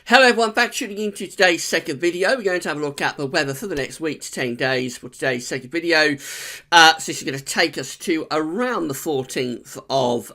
Hello everyone, back tuning into today's second video. We're going to have a look at the weather for the next week to 10 days for today's second video. So this is going to take us to around the 14th of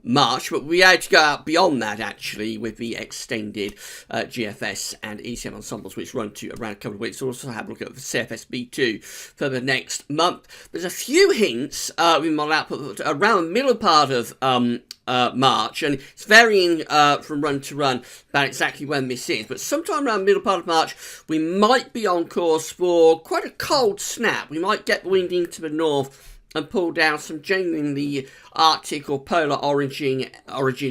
March, but we had to go out beyond that actually with the extended GFS and ECM ensembles, which run to around a couple of weeks. We'll also have a look at the CFSB2 for the next month. There's a few hints with model output around the middle part of March, and it's varying from run to run about exactly when this is, but sometime around the middle part of March we might be on course for quite a cold snap. We might get the wind into the north and pull down some genuinely Arctic or polar origin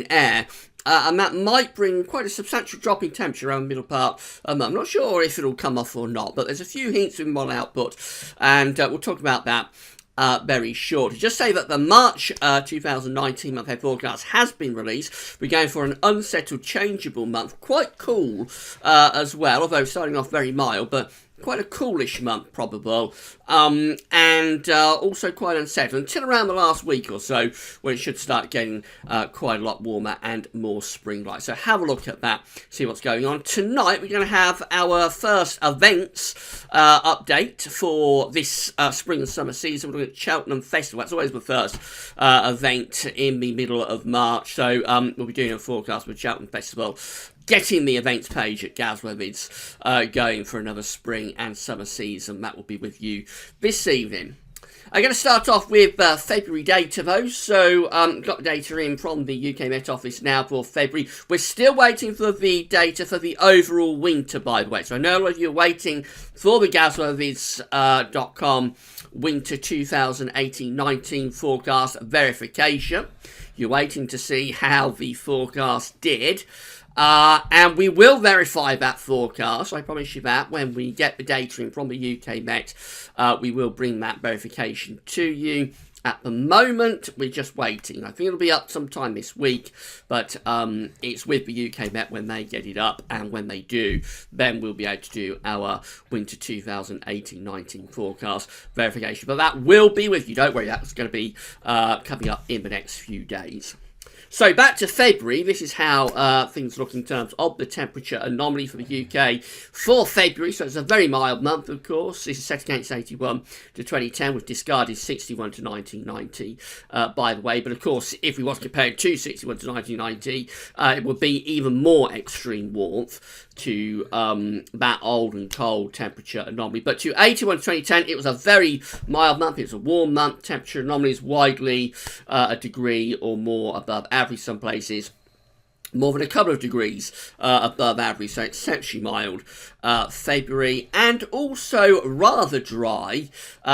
air, and that might bring quite a substantial drop in temperature around the middle part. I'm not sure if it'll come off or not, but there's a few hints in model output, and we'll talk about that very short. Just say that the March 2019 month-ahead forecast has been released. We're going for an unsettled, changeable month. Quite cool as well, although starting off very mild, but quite a coolish month probable, and also quite unsettled until around the last week or so, when it should start getting quite a lot warmer and more spring-like. So have a look at that, see what's going on. Tonight we're going to have our first events update for this spring and summer season. We're looking at Cheltenham Festival. That's always the first event in the middle of March, so we'll be doing a forecast with Cheltenham Festival, getting the events page at Gazwevids going for another spring and summer season. That will be with you this evening. I'm going to start off with February data though. So got the data in from the UK Met Office now for February. We're still waiting for the data for the overall winter, by the way. So I know a lot of you are waiting for the Gazwevids.com winter 2018-19 forecast verification. You're waiting to see how the forecast did. And we will verify that forecast, I promise you that, when we get the data in from the UK Met. We will bring that verification to you. At the moment, we're just waiting. I think it'll be up sometime this week, but it's with the UK Met when they get it up, and when they do, then we'll be able to do our winter 2018-19 forecast verification. But that will be with you, don't worry, that's going to be coming up in the next few days. So back to February, this is how things look in terms of the temperature anomaly for the UK for February. So it's a very mild month, of course. This is set against 81 to 2010. We've discarded 61 to 1990, by the way. But of course, if we was comparing to 61 to 1990, it would be even more extreme warmth to that old and cold temperature anomaly. But to 81 to 2010, it was a very mild month. It was a warm month. Temperature anomalies widely a degree or more above average, some places more than a couple of degrees above average, so exceptionally mild February, and also rather dry,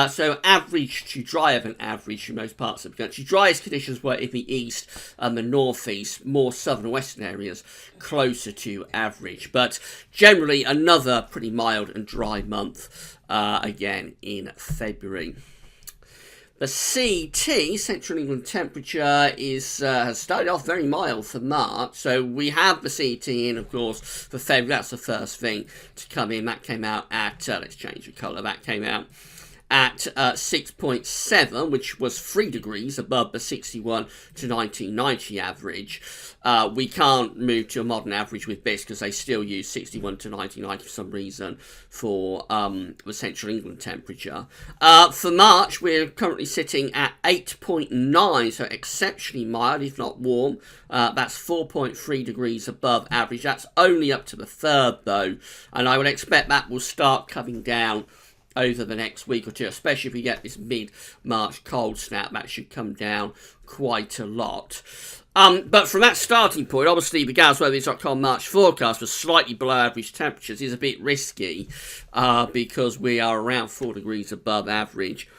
so average to drier than average in most parts of the country. Driest conditions were in the east and the northeast, more southern and western areas closer to average, but generally another pretty mild and dry month again in February. The CT, Central England temperature, has started off very mild for March. So we have the CT in, of course, for February. That's the first thing to come in. That came out at, let's change the colour, that came out at 6.7, which was 3 degrees above the 61 to 1990 average. We can't move to a modern average with this because they still use 61 to 1990 for some reason for the Central England temperature. For March, we're currently sitting at 8.9, so exceptionally mild, if not warm. That's 4.3 degrees above average. That's only up to the 3rd, though, and I would expect that will start coming down over the next week or two, especially if we get this mid-March cold snap. That should come down quite a lot. But from that starting point, obviously the Gazwevids.com March forecast was slightly below average temperatures is a bit risky because we are around 4 degrees above average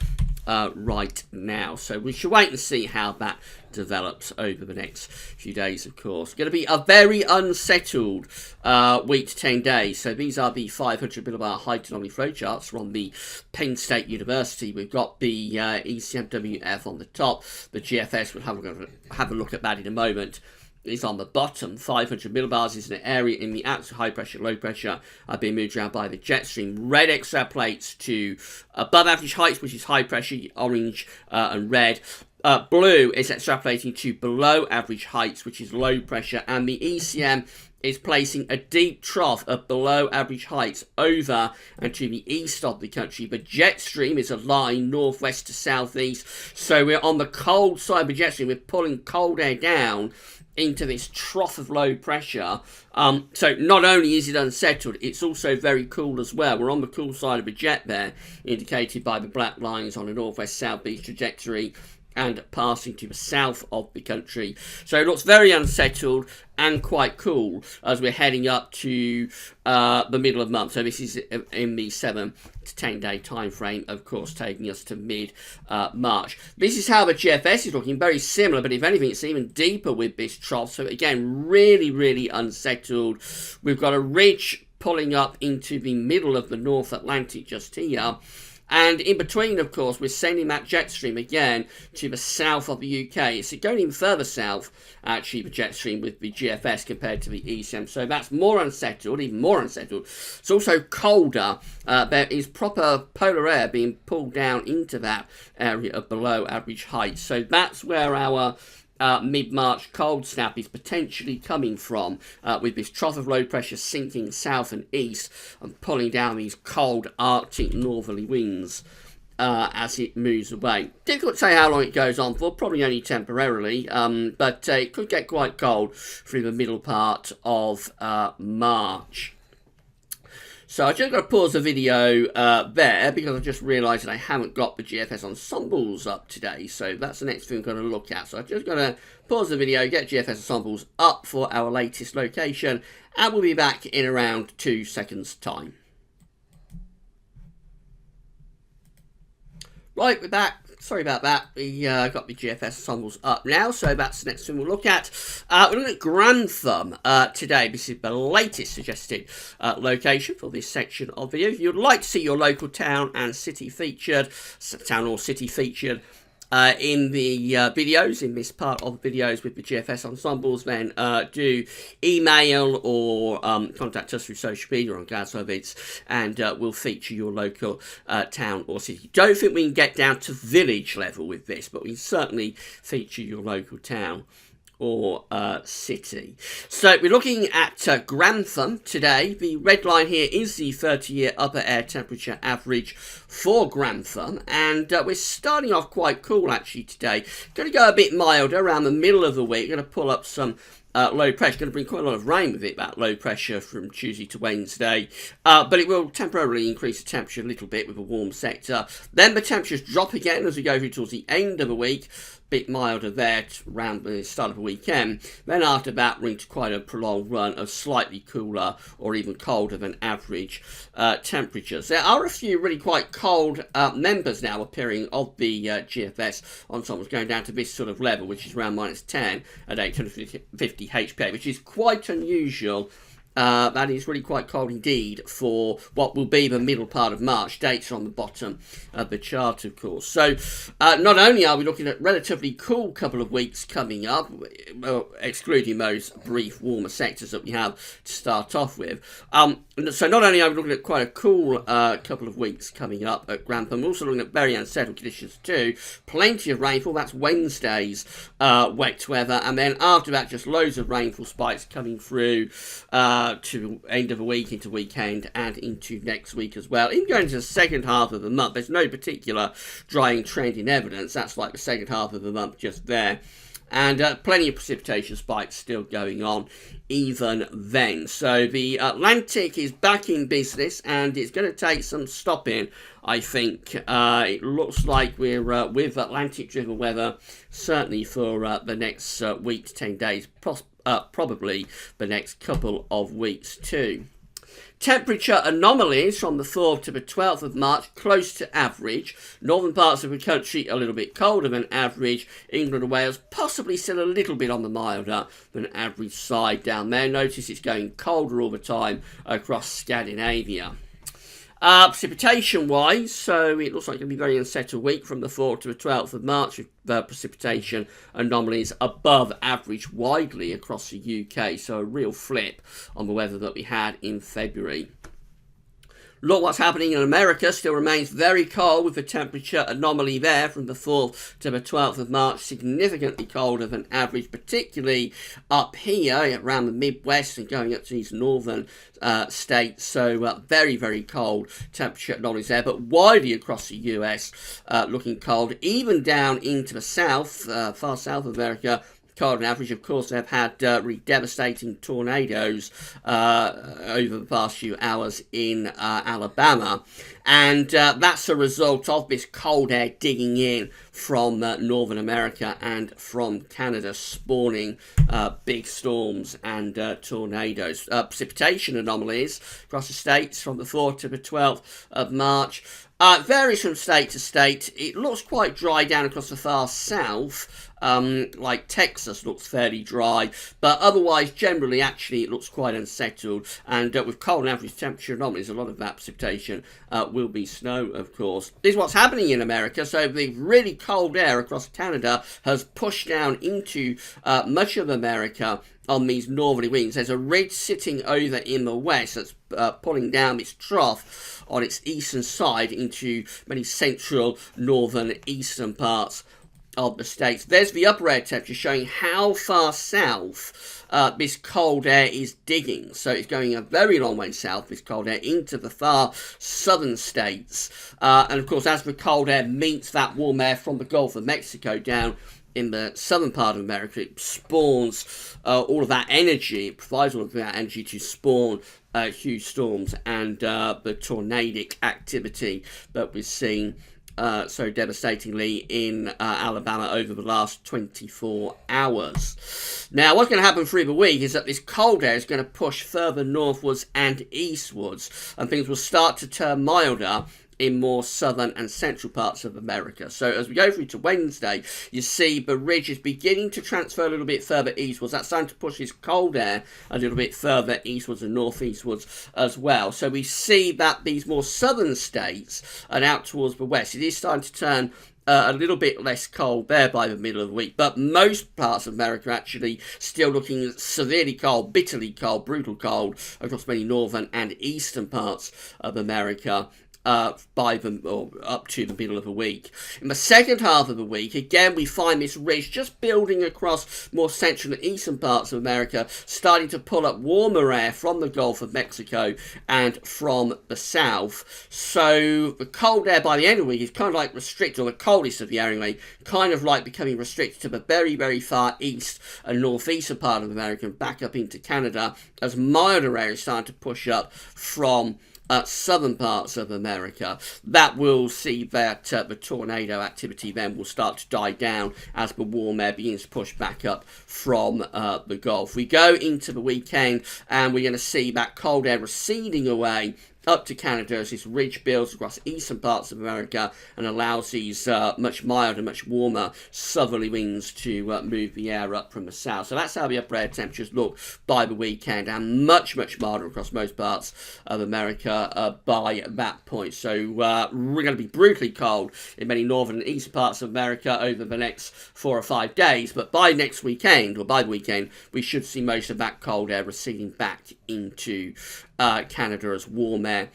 right now. So we should wait and see how that develops over the next few days, of course. Going to be a very unsettled week to 10 days. So these are the 500 millibar height anomaly flow charts from the Penn State University. We've got the ECMWF on the top. The GFS, we'll have a look at that in a moment, is on the bottom. 500 millibars is an area in the absolute high pressure, low pressure being moved around by the jet stream. Red extrapolates to above average heights, which is high pressure, orange and red. Blue is extrapolating to below average heights, which is low pressure, and the ECM is placing a deep trough of below average heights over and to the east of the country. The jet stream is a line northwest to southeast, so we're on the cold side of the jet stream. We're pulling cold air down into this trough of low pressure. So not only is it unsettled, it's also very cool as well. We're on the cool side of the jet there, indicated by the black lines on a northwest-southeast trajectory and passing to the south of the country. So it looks very unsettled and quite cool as we're heading up to the middle of the month. So this is in the 7 to 10 day time frame, of course, taking us to mid-March. This is how the GFS is looking, very similar, but if anything, it's even deeper with this trough. So again, really, really unsettled. We've got a ridge pulling up into the middle of the North Atlantic just here. And in between, of course, we're sending that jet stream again to the south of the UK. It's going even further south, actually, the jet stream with the GFS compared to the ECM. So that's more unsettled, even more unsettled. It's also colder. There is proper polar air being pulled down into that area of below average height. So that's where our mid-March cold snap is potentially coming from, with this trough of low pressure sinking south and east and pulling down these cold Arctic northerly winds as it moves away. Difficult to say how long it goes on for, probably only temporarily, but it could get quite cold through the middle part of March. So I just got to pause the video there because I just realised that I haven't got the GFS ensembles up today. So that's the next thing I'm going to look at. So I just got to pause the video, get GFS ensembles up for our latest location, and we'll be back in around 2 seconds time. Right, we're back. Sorry about that. We got the GFS ensembles up now, so that's the next thing we'll look at. We're looking at Grantham today. This is the latest suggested location for this section of video. If you'd like to see your local town and city featured, town or city featured in the videos, in this part of the videos with the GFS ensembles, then do email or contact us through social media on Gladsovids, and we'll feature your local town or city. Don't think we can get down to village level with this, but we can certainly feature your local town or city. So we're looking at Grantham today. The red line here is the 30-year upper air temperature average for Grantham, and we're starting off quite cool actually today. Going to go a bit milder around the middle of the week. Going to pull up some low pressure. Going to bring quite a lot of rain with it, that low pressure from Tuesday to Wednesday, but it will temporarily increase the temperature a little bit with a warm sector. Then the temperatures drop again as we go through towards the end of the week. Bit milder there around the start of the weekend. Then after that, we're into quite a prolonged run of slightly cooler or even colder than average temperatures. There are a few really quite cold members now appearing of the GFS ensembles, going down to this sort of level, which is around -10 at 850 HPA, which is quite unusual. That is really quite cold indeed for what will be the middle part of March. Dates are on the bottom of the chart, of course. So not only are we looking at relatively cool couple of weeks coming up, excluding those brief warmer sectors that we have to start off with. So not only are we looking at quite a cool couple of weeks coming up at Grantham, we're also looking at very unsettled conditions too. Plenty of rainfall. That's Wednesday's wet weather. And then after that, just loads of rainfall spikes coming through to end of the week, into weekend, and into next week as well. Even going into the second half of the month, there's no particular drying trend in evidence. That's like the second half of the month just there. And plenty of precipitation spikes still going on even then. So the Atlantic is back in business, and it's going to take some stopping, I think. It looks like we're with Atlantic-driven weather, certainly for the next week to 10 days, probably the next couple of weeks too. Temperature anomalies from the 4th to the 12th of March, close to average. Northern parts of the country a little bit colder than average. England and Wales possibly still a little bit on the milder than average side down there. Notice it's going colder all the time across Scandinavia. Precipitation-wise, so it looks like it's going to be a very unsettled week from the 4th to the 12th of March, with precipitation anomalies above average widely across the UK, so a real flip on the weather that we had in February. Look what's happening in America. Still remains very cold, with the temperature anomaly there from the 4th to the 12th of March, significantly colder than average, particularly up here around the Midwest and going up to these northern states. So very, very cold temperature anomalies there, but widely across the US looking cold, even down into the south, far south of America. Cold on average. Of course, they've had really devastating tornadoes over the past few hours in Alabama, and that's a result of this cold air digging in from Northern America and from Canada, spawning big storms and tornadoes. Precipitation anomalies across the states from the 4th to the 12th of March. Varies from state to state. It looks quite dry down across the far south. Like Texas looks fairly dry, but otherwise generally actually it looks quite unsettled, and with cold and average temperature anomalies, a lot of that precipitation will be snow, of course. This is what's happening in America. So the really cold air across Canada has pushed down into much of America on these northerly winds. There's a ridge sitting over in the west that's pulling down its trough on its eastern side into many central, northern, eastern parts of the states. There's the upper air temperature showing how far south this cold air is digging. So it's going a very long way south, this cold air, into the far southern states. And of course, as the cold air meets that warm air from the Gulf of Mexico down in the southern part of America, it spawns all of that energy. It provides all of that energy to spawn huge storms and the tornadic activity that we've seen so devastatingly in Alabama over the last 24 hours. Now, what's going to happen through the week is that this cold air is going to push further northwards and eastwards, and things will start to turn milder in more southern and central parts of America. So as we go through to Wednesday, you see the ridge is beginning to transfer a little bit further eastwards. That's starting to push this cold air a little bit further eastwards and northeastwards as well. So we see that these more southern states and out towards the west, it is starting to turn a little bit less cold there by the middle of the week, but most parts of America actually still looking severely cold, bitterly cold, brutal cold across many northern and eastern parts of America by them or up to the middle of the week. In the second half of the week, again, we find this ridge just building across more central and eastern parts of America, starting to pull up warmer air from the Gulf of Mexico and from the south. So the cold air by the end of the week is kind of like restricted, or the coldest of the air anyway, kind of like becoming restricted to the very, very far east and northeastern part of America and back up into Canada, as milder air is starting to push up from southern parts of America. That will see that the tornado activity then will start to die down as the warm air begins to push back up from the Gulf. We go into the weekend and we're going to see that cold air receding away up to Canada as this ridge builds across eastern parts of America and allows these much milder, much warmer southerly winds to move the air up from the south. So that's how the upper air temperatures look by the weekend, and much, much milder across most parts of America by that point. So we're going to be brutally cold in many northern and eastern parts of America over the next 4 or 5 days, but by next weekend, or by the weekend, we should see most of that cold air receding back into Canada as warm air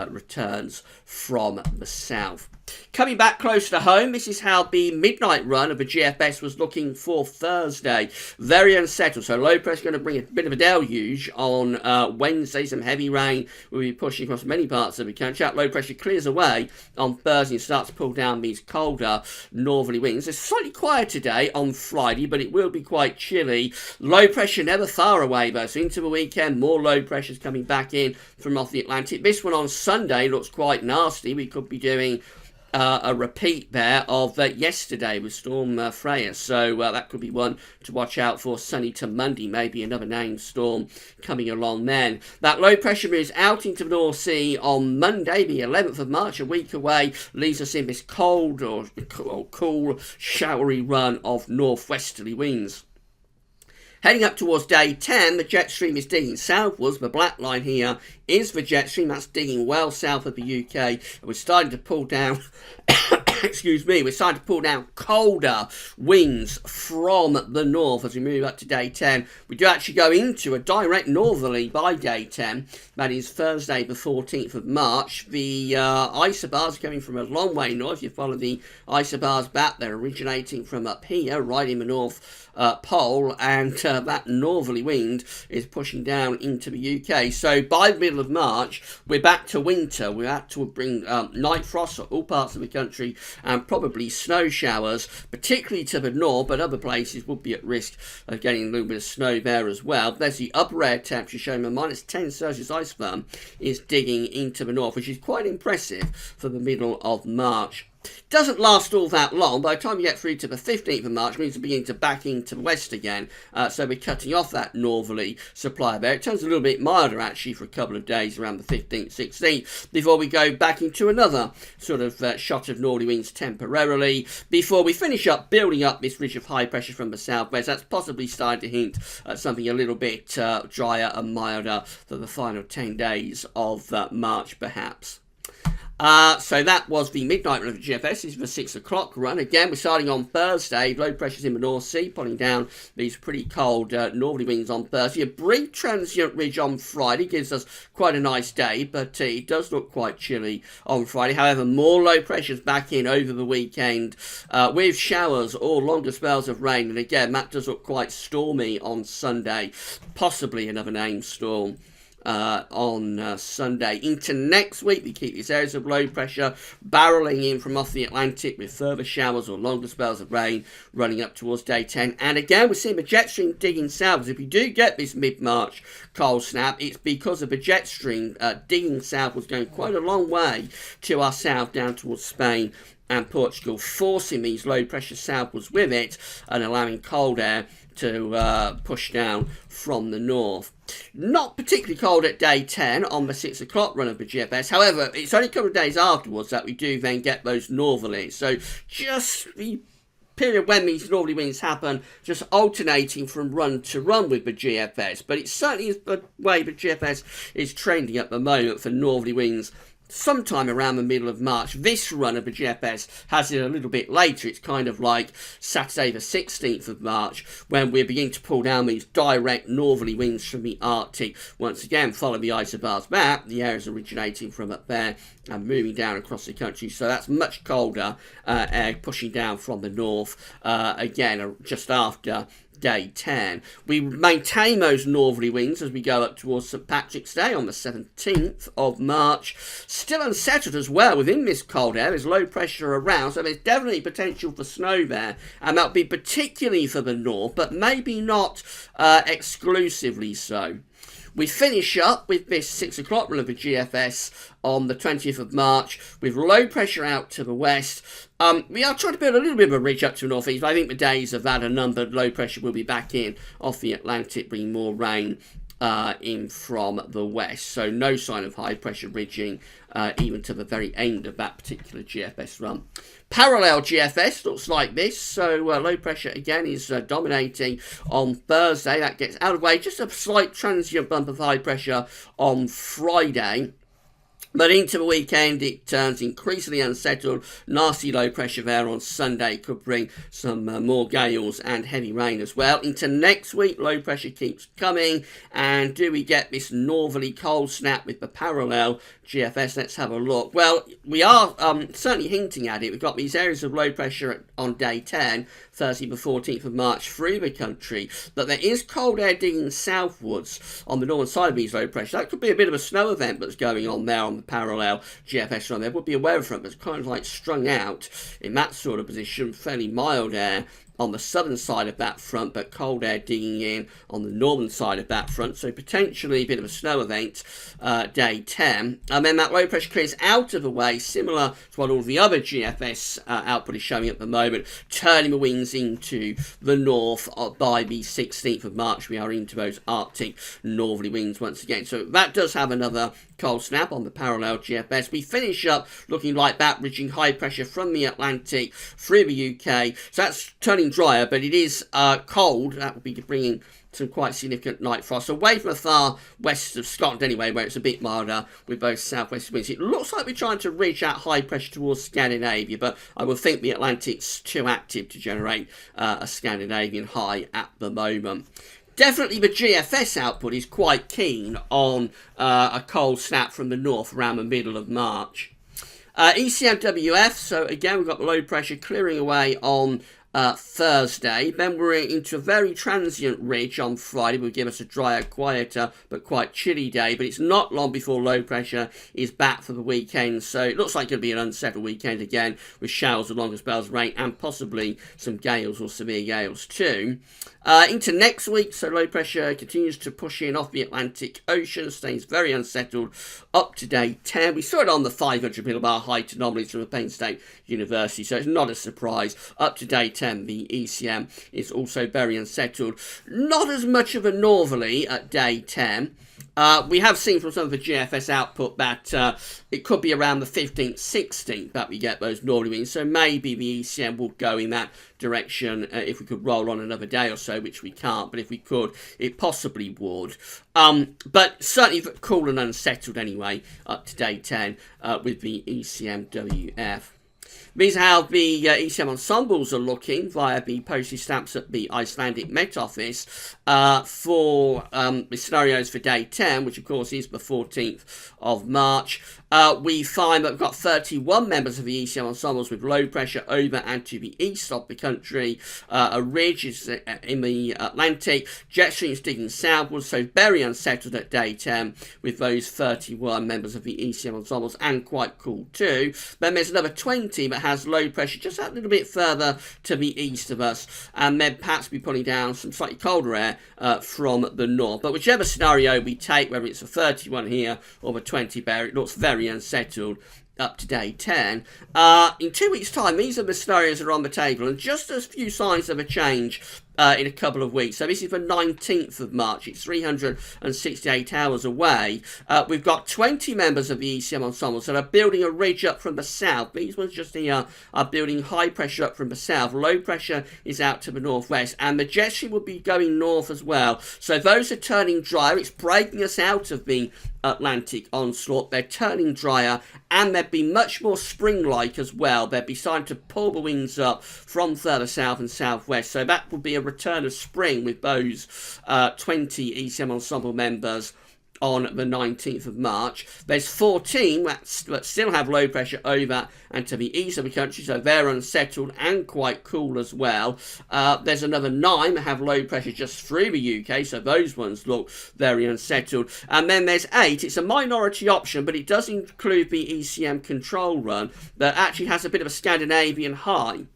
returns from the south. Coming back close to home, this is how the midnight run of the GFS was looking for Thursday. Very unsettled, so low pressure going to bring a bit of a deluge on Wednesday. Some heavy rain will be pushing across many parts of the country. Low pressure clears away on Thursday and starts to pull down these colder northerly winds. It's slightly quiet today on Friday, but it will be quite chilly. Low pressure never far away though, so into the weekend, more low pressures coming back in from off the Atlantic. This one on Sunday looks quite nasty. We could be doing a repeat there of yesterday with Storm Freya, so that could be one to watch out for. Sunny to Monday, maybe another named storm coming along then. That low pressure moves out into the North Sea on Monday, the 11th of March, a week away, leaves us in this cold or cool, showery run of northwesterly winds. Heading up towards day 10, the jet stream is digging southwards. The black line here is the jet stream. That's digging well south of the UK. And we're starting to pull down excuse me, we're starting to pull down colder winds from the north as we move up to day 10. We do actually go into a direct northerly by day 10. That is Thursday the 14th of March. The isobars are coming from a long way north. You follow the isobars back, they're originating from up here, right in the north pole, and that northerly wind is pushing down into the UK. So by the middle of March, we're back to winter. We're out to bring night frost for all parts of the country and probably snow showers, particularly to the north, but other places would be at risk of getting a little bit of snow there as well. There's the upper air temperature showing a minus 10 Celsius isotherm is digging into the north, which is quite impressive for the middle of March. Doesn't last all that long. By the time you get through to the 15th of March, it means to begin to back into the west again. So we're cutting off that northerly supply there. It turns a little bit milder actually for a couple of days around the 15th, 16th, before we go back into another sort of shot of northerly winds temporarily, before we finish up building up this ridge of high pressure from the southwest. That's possibly starting to hint at something a little bit drier and milder for the final 10 days of March perhaps. So that was the midnight run of the GFS. This is the 6 o'clock run. Again, we're starting on Thursday. Low pressures in the North Sea, pulling down these pretty cold northerly winds on Thursday. A brief transient ridge on Friday gives us quite a nice day, but it does look quite chilly on Friday. However, more low pressures back in over the weekend with showers or longer spells of rain. And again, that does look quite stormy on Sunday. Possibly another named storm on Sunday. Into next week, we keep these areas of low pressure barreling in from off the Atlantic with further showers or longer spells of rain running up towards day 10. And again, we're seeing the jet stream digging south. If we do get this mid-March cold snap, it's because of the jet stream digging southwards, going quite a long way to our south down towards Spain and Portugal, forcing these low pressure southwards with it and allowing cold air to push down from the north. Not particularly cold at day 10 on the 6 o'clock run of the GFS. However, it's only a couple of days afterwards that we do then get those northerlies. So just the period when these northerly winds happen, just alternating from run to run with the GFS. But it certainly is the way the GFS is trending at the moment for northerly winds sometime around the middle of March. This run of the GFS has it a little bit later. It's kind of like Saturday the 16th of March when we're beginning to pull down these direct northerly winds from the Arctic. Once again, follow the isobars map, the areas originating from up there and moving down across the country. So that's much colder air pushing down from the north again just after day 10. We maintain those northerly winds as we go up towards St Patrick's Day on the 17th of March. Still unsettled as well within this cold air. There's low pressure around, so there's definitely potential for snow there, and that'll be particularly for the north, but maybe not exclusively so. We finish up with this 6 o'clock run of the GFS on the 20th of March with low pressure out to the west. We are trying to build a little bit of a ridge up to the northeast, but I think the days of that are numbered. Low pressure will be back in off the Atlantic, bringing more rain in from the west. So no sign of high pressure ridging even to the very end of that particular GFS run. Parallel GFS looks like this. So low pressure again is dominating on Thursday. That gets out of the way. Just a slight transient bump of high pressure on Friday. But into the weekend, it turns increasingly unsettled. Nasty low pressure there on Sunday could bring some more gales and heavy rain as well. Into next week, low pressure keeps coming. And do we get this northerly cold snap with the parallel GFS? Let's have a look. Well, we are certainly hinting at it. We've got these areas of low pressure on day 10, Thursday the 14th of March, through the country. But there is cold air digging southwards on the northern side of these low pressure. That could be a bit of a snow event that's going on there on the parallel GFS run. There would be a weather front that's kind of like strung out in that sort of position. Fairly mild air on the southern side of that front, but cold air digging in on the northern side of that front, so potentially a bit of a snow event day 10. And then that low pressure clears out of the way, similar to what all the other GFS output is showing at the moment, turning the winds into the north by the 16th of March. We are into those Arctic northerly winds once again. So that does have another cold snap on the parallel GFS. We finish up looking like that, ridging high pressure from the Atlantic through the UK. So that's turning drier, but it is cold. That will be bringing some quite significant night frost away from the far west of Scotland anyway, where it's a bit milder with both southwest winds. It looks like we're trying to reach out high pressure towards Scandinavia, but I would think the Atlantic's too active to generate a Scandinavian high at the moment. Definitely the GFS output is quite keen on a cold snap from the north around the middle of March. ECMWF, so again we've got the low pressure clearing away on Thursday. Then we're into a very transient ridge on Friday. Will give us a drier, quieter, but quite chilly day. But it's not long before low pressure is back for the weekend. So it looks like it's going to be an unsettled weekend again, with showers along as spells of rain and possibly some gales or severe gales too. Into next week, so low pressure continues to push in off the Atlantic Ocean, stays very unsettled up to day 10. We saw it on the 500 millibar height anomalies from the Penn State University, so it's not a surprise. Up to day 10, the ECM is also very unsettled. Not as much of a northerly at day 10. We have seen from some of the GFS output that it could be around the 15th, 16th that we get those northerly winds. So maybe the ECM will go in that direction if we could roll on another day or so, which we can't. But if we could, it possibly would. But certainly cool and unsettled anyway up to day 10 with the ECMWF. These are how the ECM ensembles are looking via the postage stamps at the Icelandic Met Office for the scenarios for day 10, which of course is the 14th of March. We find that we've got 31 members of the ECM ensembles with low pressure over and to the east of the country. A ridge is in the Atlantic. Jet streams digging southwards, so very unsettled at day 10 with those 31 members of the ECM ensembles, and quite cool too. Then there's another 20 that has low pressure just a little bit further to the east of us, and then perhaps be pulling down some slightly colder air from the north. But whichever scenario we take, whether it's a 31 here or the 20 there, it looks very unsettled up to day 10. In 2 weeks' time, these are the scenarios that are on the table, and just a few signs of a change in a couple of weeks. So this is the 19th of March. It's 368 hours away. We've got 20 members of the ECM ensembles that are building a ridge up from the south. These ones just here are building high pressure up from the south. Low pressure is out to the northwest, and the jet stream will be going north as well. So those are turning drier. It's breaking us out of the Atlantic onslaught. They're turning drier, and they'd be much more spring-like as well. They'd be starting to pull the winds up from further south and southwest. So that would be a return of spring with those 20 ECM ensemble members on the 19th of March. There's 14 that still have low pressure over and to the east of the country, so they're unsettled and quite cool as well. There's another 9 that have low pressure just through the UK, so those ones look very unsettled. And then there's 8, it's a minority option, but it does include the ECM control run that actually has a bit of a Scandinavian high.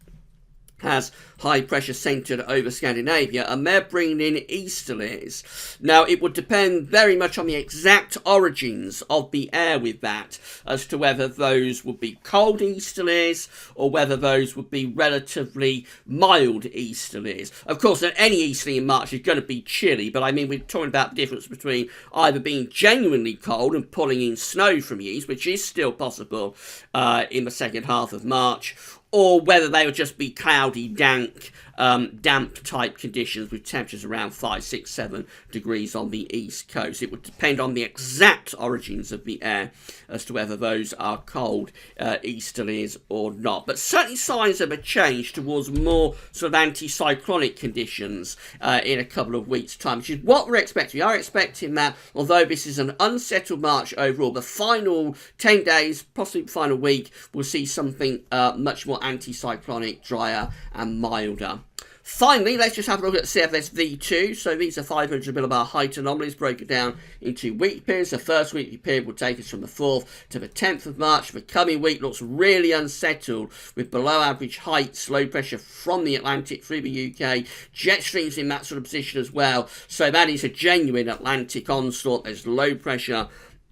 Has high pressure centred over Scandinavia, and they're bringing in easterlies. Now, it would depend very much on the exact origins of the air with that, as to whether those would be cold easterlies or whether those would be relatively mild easterlies. Of course, any easterly in March is going to be chilly, but I mean, we're talking about the difference between either being genuinely cold and pulling in snow from the east, which is still possible in the second half of March, or whether they would just be cloudy, damp type conditions with temperatures around 5, 6, 7 degrees on the east coast. It would depend on the exact origins of the air as to whether those are cold easterlies or not. But certainly signs of a change towards more sort of anticyclonic conditions in a couple of weeks' time, which is what we're expecting. We are expecting that, although this is an unsettled March overall, the final 10 days, possibly the final week, we'll see something much more anticyclonic, drier and milder. Finally, let's just have a look at CFS V2. So these are 500 millibar height anomalies broken down into week periods. The first weekly period will take us from the 4th to the 10th of March. The coming week looks really unsettled with below average heights, low pressure from the Atlantic through the UK. Jet streams in that sort of position as well. So that is a genuine Atlantic onslaught. There's low pressure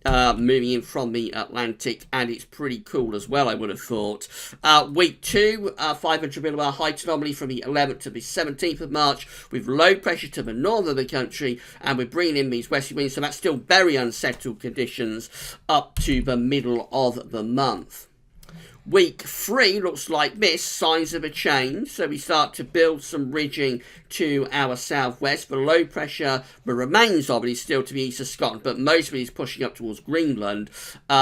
moving in from the Atlantic, and it's pretty cool as well, I would have thought. Week 2, 500 millibar height anomaly from the 11th to the 17th of March with low pressure to the north of the country, and we're bringing in these westerly winds, so that's still very unsettled conditions up to the middle of the month. Week 3 looks like this, signs of a change. So we start to build some ridging to our southwest. The low pressure remains obviously still to the east of Scotland, but most of it is pushing up towards Greenland.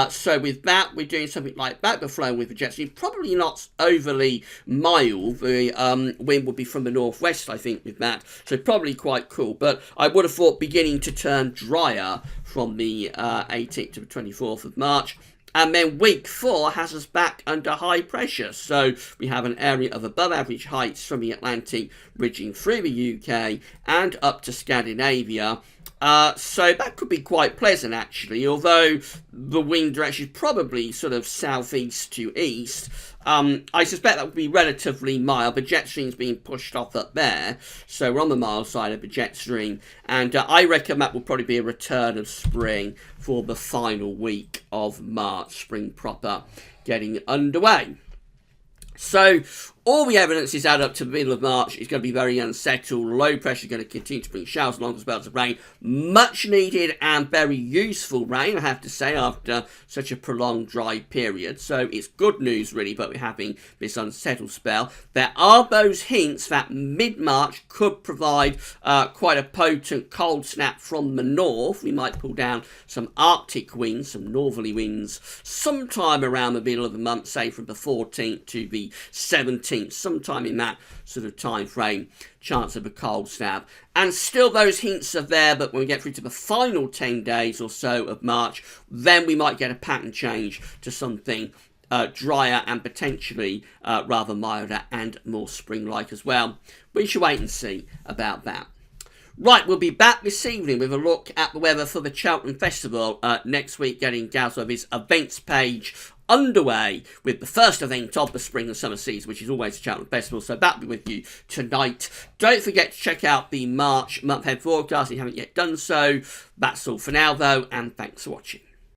So with that, we're doing something like that. We're flowing with the jet stream. Probably not overly mild. The wind would be from the northwest, I think, with that. So probably quite cool. But I would have thought beginning to turn drier from the 18th to the 24th of March. And then week 4 has us back under high pressure. So we have an area of above average heights from the Atlantic ridging through the UK and up to Scandinavia. So that could be quite pleasant, actually, although the wind direction is probably sort of southeast to east. I suspect that would be relatively mild. The jet stream's being pushed off up there, so we're on the mild side of the jet stream, and I reckon that will probably be a return of spring for the final week of March, spring proper getting underway. So all the evidence is add up to the middle of March. It's going to be very unsettled. Low pressure is going to continue to bring showers along with spells of rain. Much needed and very useful rain, I have to say, after such a prolonged dry period. So it's good news, really, but we're having this unsettled spell. There are those hints that mid-March could provide quite a potent cold snap from the north. We might pull down some Arctic winds, some northerly winds, sometime around the middle of the month, say from the 14th to the 17th. Sometime in that sort of time frame, chance of a cold snap. And still those hints are there, but when we get through to the final 10 days or so of March, then we might get a pattern change to something drier and potentially rather milder and more spring-like as well. We shall wait and see about that. Right, we'll be back this evening with a look at the weather for the Cheltenham Festival next week, getting Gazov's events page underway with the first event of the spring and summer season, which is always the Cheltenham Festival, so that'll be with you tonight. Don't forget to check out the March month-ahead forecast if you haven't yet done so. That's all for now, though, and thanks for watching.